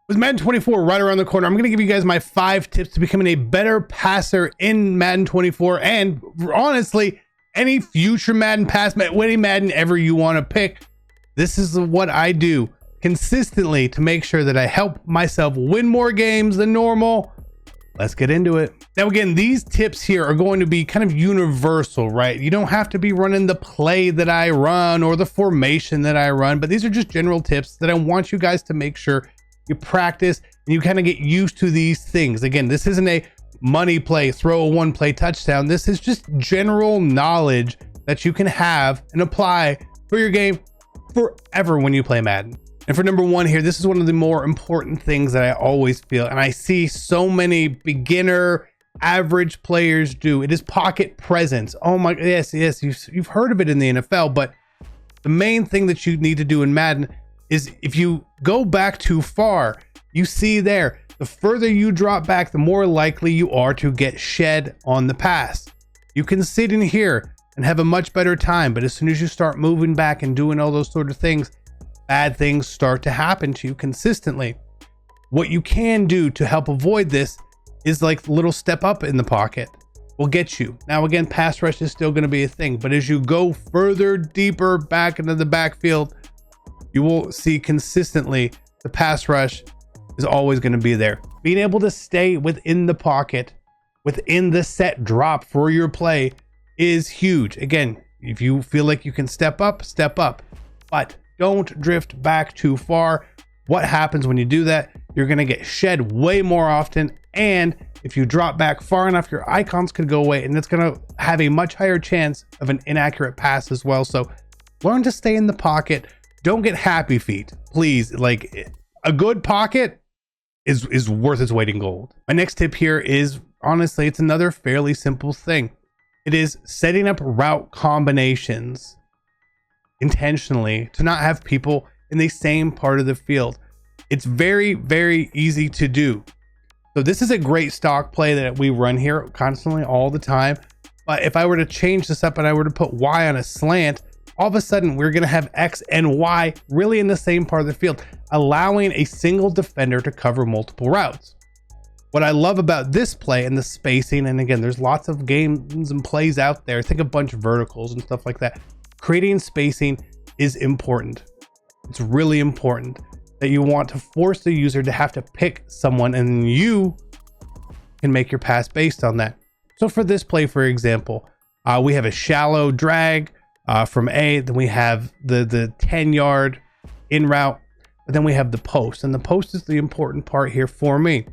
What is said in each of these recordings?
With Madden 24 right around the corner, I'm going to give you guys my 5 tips to becoming a better passer in Madden 24, and honestly, any future Madden pass, any Madden ever you want to pick. This is what I do consistently to make sure that I help myself win more games than normal. Let's get into it. Now, again, these tips here are going to be kind of universal, right? You don't have to be running the play that I run or the formation that I run, but these are just general tips that I want you guys to make sure you practice and you kind of get used to these things. Again, this isn't a money play, throw a 1-play touchdown. This is just general knowledge that you can have and apply for your game forever when you play Madden. And for number 1 here, this is one of the more important things that I always feel, and I see so many beginner average players do. It is pocket presence. Oh my, yes, you've heard of it in the NFL, but the main thing that you need to do in Madden is if you go back too far, you see there, the further you drop back, the more likely you are to get shed on the pass. You can sit in here and have a much better time, but as soon as you start moving back and doing all those sort of things, bad things start to happen to you consistently. What you can do to help avoid this is like a little step up in the pocket will get you. Now, again, pass rush is still going to be a thing, but as you go further deeper back into the backfield, you will see consistently the pass rush is always going to be there. Being able to stay within the pocket, within the set drop for your play is huge. Again, if you feel like you can step up, but don't drift back too far. What happens when you do that? You're going to get shed way more often. And if you drop back far enough, your icons could go away, and it's going to have a much higher chance of an inaccurate pass as well. So learn to stay in the pocket. Don't get happy feet, please. Like, a good pocket is worth its weight in gold. My next tip here is, honestly, it's another fairly simple thing. It is setting up route combinations intentionally to not have people in the same part of the field. It's very, very easy to do. So this is a great stock play that we run here constantly all the time. But if I were to change this up and I were to put Y on a slant, all of a sudden we're going to have X and Y really in the same part of the field, allowing a single defender to cover multiple routes. What I love about this play and the spacing, and again, there's lots of games and plays out there. Think a bunch of verticals and stuff like that. Creating spacing is important. It's really important that you want to force the user to have to pick someone, and you can make your pass based on that. So for this play, for example, we have a shallow drag from A, then we have the 10-yard in route, but then we have the post, and the post is the important part here for me.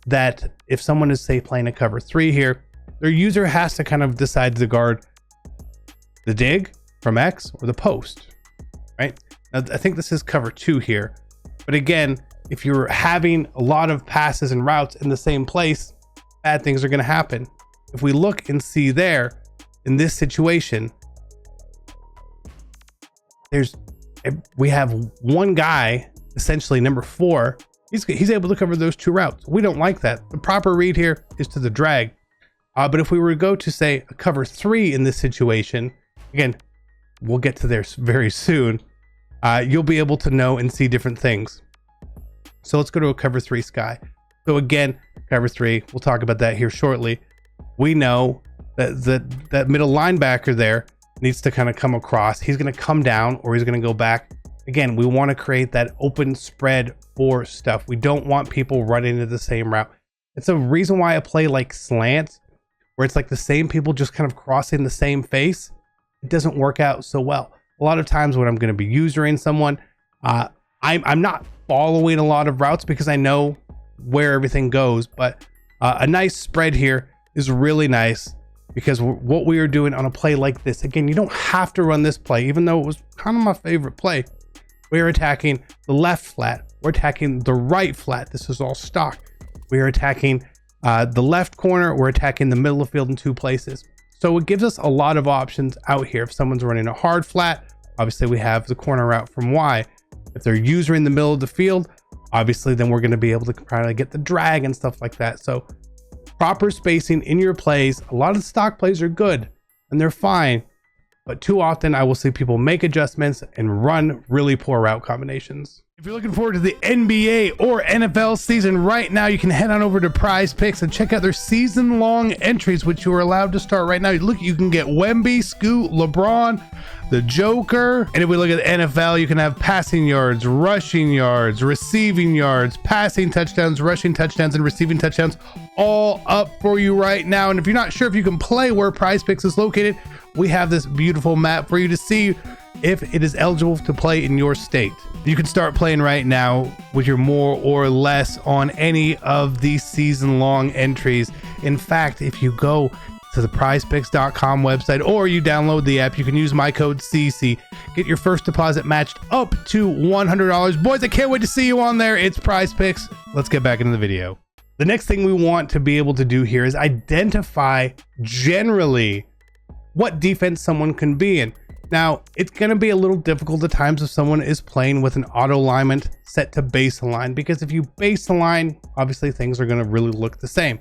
That if someone is, say, playing a cover 3 here, their user has to kind of decide to guard the dig from X or the post, right? Now, I think this is cover 2 here, but again, if you're having a lot of passes and routes in the same place, bad things are going to happen. If we look and see there in this situation, we have one guy, essentially number 4, he's able to cover those 2 routes. We don't like that. The proper read here is to the drag. But if we were to go to, say, a cover 3 in this situation, again, we'll get to there very soon, you'll be able to know and see different things. So let's go to a cover 3 sky. So again, cover 3, we'll talk about that here shortly. We know that middle linebacker there needs to kind of come across. He's going to come down or he's going to go back. Again, we want to create that open spread for stuff. We don't want people running into the same route. It's a reason why I play like slant, where it's like the same people just kind of crossing the same face. It doesn't work out so well. A lot of times when I'm going to be usering someone, I'm not following a lot of routes because I know where everything goes, but a nice spread here is really nice, because what we are doing on a play like this, again, you don't have to run this play, even though it was kind of my favorite play. We are attacking the left flat. We're attacking the right flat. This is all stock. We are attacking the left corner. We're attacking the middle of the field in 2 places. So it gives us a lot of options out here. If someone's running a hard flat, obviously we have the corner route from Y. If they're user in the middle of the field, obviously then we're going to be able to try to get the drag and stuff like that. So proper spacing in your plays. A lot of stock plays are good and they're fine, but too often I will see people make adjustments and run really poor route combinations. If you're looking forward to the NBA or NFL season right now, you can head on over to Prize Picks and check out their season-long entries, which you are allowed to start right now. Look, you can get Wemby, Scoot, LeBron, the Joker. And if we look at the NFL, you can have passing yards, rushing yards, receiving yards, passing touchdowns, rushing touchdowns, and receiving touchdowns all up for you right now. And if you're not sure if you can play where Prize Picks is located, we have this beautiful map for you to see if it is eligible to play in your state. You can start playing right now with your more or less on any of these season-long entries. In fact, if you go to the prizepicks.com website or you download the app, you can use my code CC. Get your first deposit matched up to $100. Boys, I can't wait to see you on there. It's Prize Picks. Let's get back into the video. The next thing we want to be able to do here is identify generally what defense someone can be in. Now, it's going to be a little difficult at times if someone is playing with an auto alignment set to base align, because if you base align, obviously things are going to really look the same.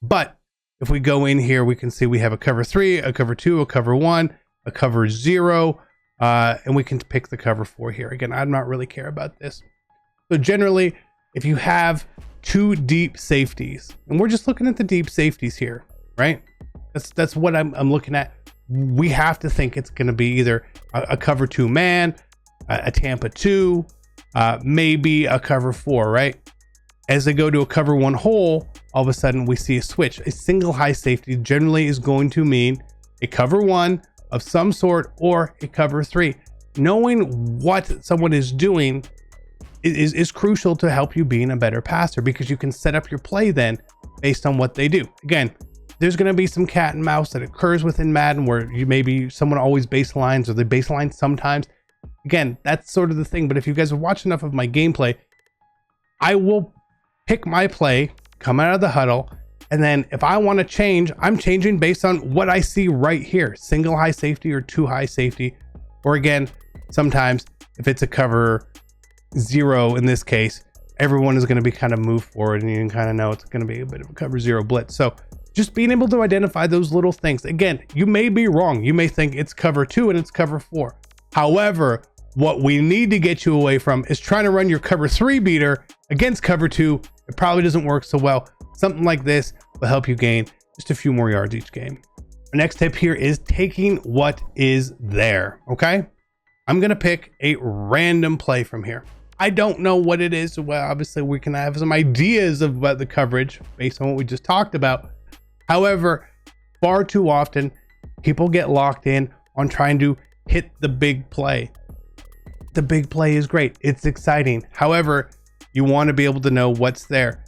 But if we go in here, we can see we have a cover 3, a cover 2, a cover 1, a cover 0, and we can pick the cover 4 here. Again, I'm not really care about this. So generally, if you have 2 deep safeties, and we're just looking at the deep safeties here, right? That's what I'm looking at. We have to think it's going to be either a cover 2 man, a Tampa 2, maybe a cover 4, right? As they go to a cover 1 hole, all of a sudden we see a switch. A single high safety generally is going to mean a cover 1 of some sort or a cover 3. Knowing what someone is doing is crucial to help you being a better passer, because you can set up your play then based on what they do. Again, there's going to be some cat and mouse that occurs within Madden where you maybe someone always baselines or they baseline sometimes. Again, that's sort of the thing. But if you guys have watched enough of my gameplay, I will pick my play, come out of the huddle, and then if I want to change, I'm changing based on what I see right here. Single high safety or 2 high safety. Or again, sometimes if it's a cover 0 in this case, everyone is going to be kind of moved forward and you can kind of know it's going to be a bit of a cover 0 blitz. So just being able to identify those little things. Again, you may be wrong. You may think it's cover 2 and it's cover 4. However, what we need to get you away from is trying to run your cover 3 beater against cover 2. It probably doesn't work so well. Something like this will help you gain just a few more yards each game. Our next tip here is taking what is there. Okay, I'm going to pick a random play from here. I don't know what it is. Well, obviously we can have some ideas about the coverage based on what we just talked about. However, far too often, people get locked in on trying to hit the big play. The big play is great. It's exciting. However, you want to be able to know what's there.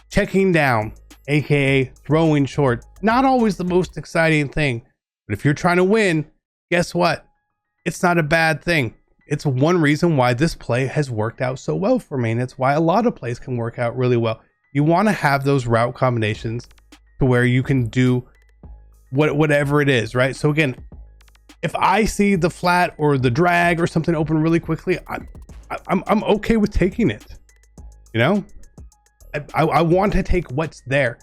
Checking down, aka throwing short, not always the most exciting thing. But if you're trying to win, guess what? It's not a bad thing. It's one reason why this play has worked out so well for me. And it's why a lot of plays can work out really well. You want to have those route combinations to where you can do whatever it is, right? So again, if I see the flat or the drag or something open really quickly, I'm okay with taking it. You know, I want to take what's there.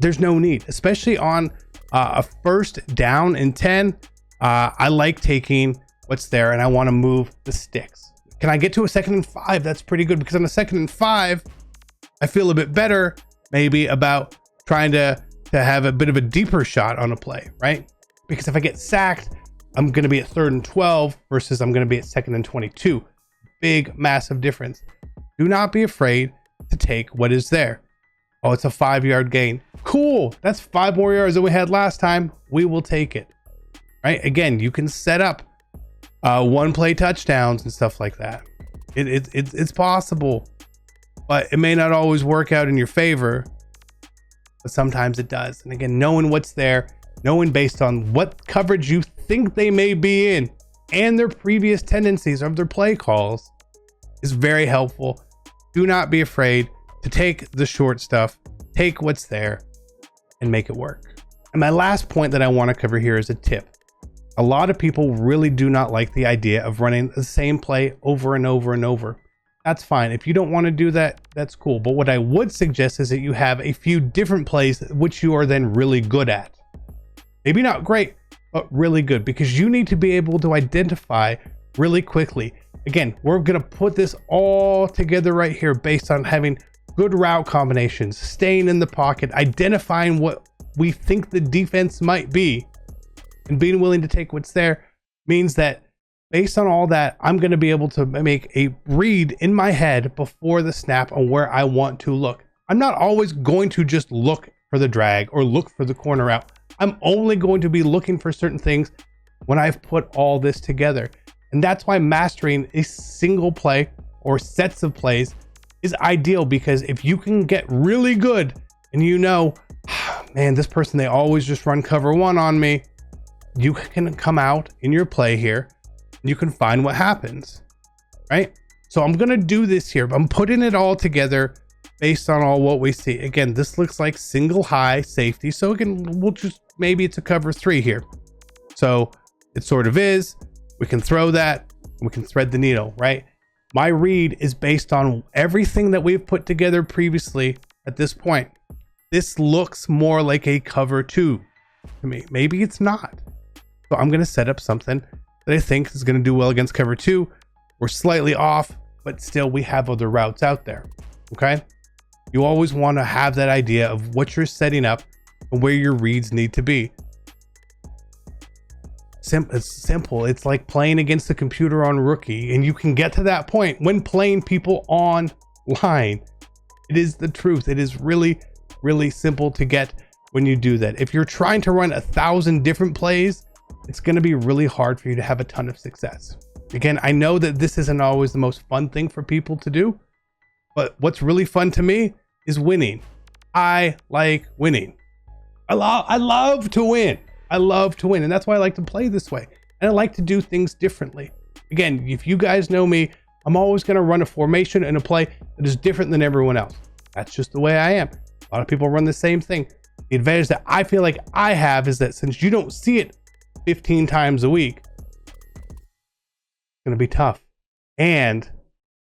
There's no need, especially on a first down and 10. I like taking what's there, and I want to move the sticks. Can I get to a 2nd and 5? That's pretty good, because on a 2nd and 5, I feel a bit better maybe about trying to have a bit of a deeper shot on a play, right? Because if I get sacked, I'm going to be at 3rd and 12 versus I'm going to be at 2nd and 22. Big, massive difference. Do not be afraid to take what is there. Oh, it's a 5-yard gain. Cool. That's 5 more yards than we had last time. We will take it, right? Again, you can set up 1-play touchdowns and stuff like that. It's possible, but it may not always work out in your favor. But sometimes it does. And again, knowing what's there, knowing based on what coverage you think they may be in and their previous tendencies of their play calls is very helpful. Do not be afraid to take the short stuff, take what's there, and make it work. And my last point that I want to cover here is a tip. A lot of people really do not like the idea of running the same play over and over and over. That's fine. If you don't want to do that, that's cool. But what I would suggest is that you have a few different plays which you are then really good at. Maybe not great, but really good, because you need to be able to identify really quickly Again, we're going to put this all together right here based on having good route combinations, staying in the pocket, identifying what we think the defense might be, and being willing to take what's there. Means that based on all that, I'm going to be able to make a read in my head before the snap on where I want to look. I'm not always going to just look for the drag or look for the corner route. I'm only going to be looking for certain things when I've put all this together. And that's why mastering a single play or sets of plays is ideal, because if you can get really good and you know, man, this person, they always just run cover one on me, you can come out in your play here and you can find what happens, right? So I'm going to do this here. I'm putting it all together based on all what we see. Again, this looks like single high safety. So again, we'll just, maybe it's a cover three here. So it sort of is. We can throw that, we can thread the needle, right? My read is based on everything that we've put together previously at this point. This looks more like a cover two to me. Maybe it's not. So I'm going to set up something that I think is going to do well against cover two. We're slightly off, but still we have other routes out there. Okay. You always want to have that idea of what you're setting up and where your reads need to be. It's simple. It's like playing against the computer on rookie, and you can get to that point when playing people online. It is the truth. It is really, really simple to get when you do that. If you're trying to run 1,000 different plays, it's going to be really hard for you to have a ton of success. Again, I know that this isn't always the most fun thing for people to do, but what's really fun to me is winning. I like winning. I love to win. I love to win, and that's why I like to play this way, and I like to do things differently. Again, if you guys know me, I'm always going to run a formation and a play that is different than everyone else. That's just the way I am. A lot of people run the same thing. The advantage that I feel like I have is that since you don't see it 15 times a week, it's going to be tough. And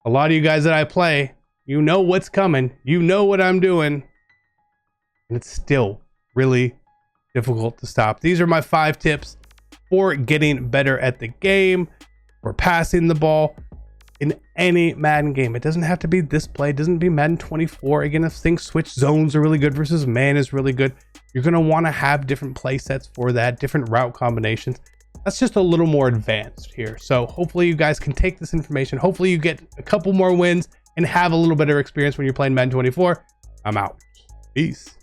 a lot of you guys that I play, you know what's coming, you know what I'm doing, and it's still really difficult to stop. These are my 5 tips for getting better at the game, for passing the ball in any Madden game. It doesn't have to be this play. It doesn't be Madden 24. Again, if things switch, zones are really good versus man is really good. You're going to want to have different play sets for that, different route combinations. That's just a little more advanced here. So hopefully you guys can take this information. Hopefully you get a couple more wins and have a little better experience when you're playing Madden 24. I'm out. Peace.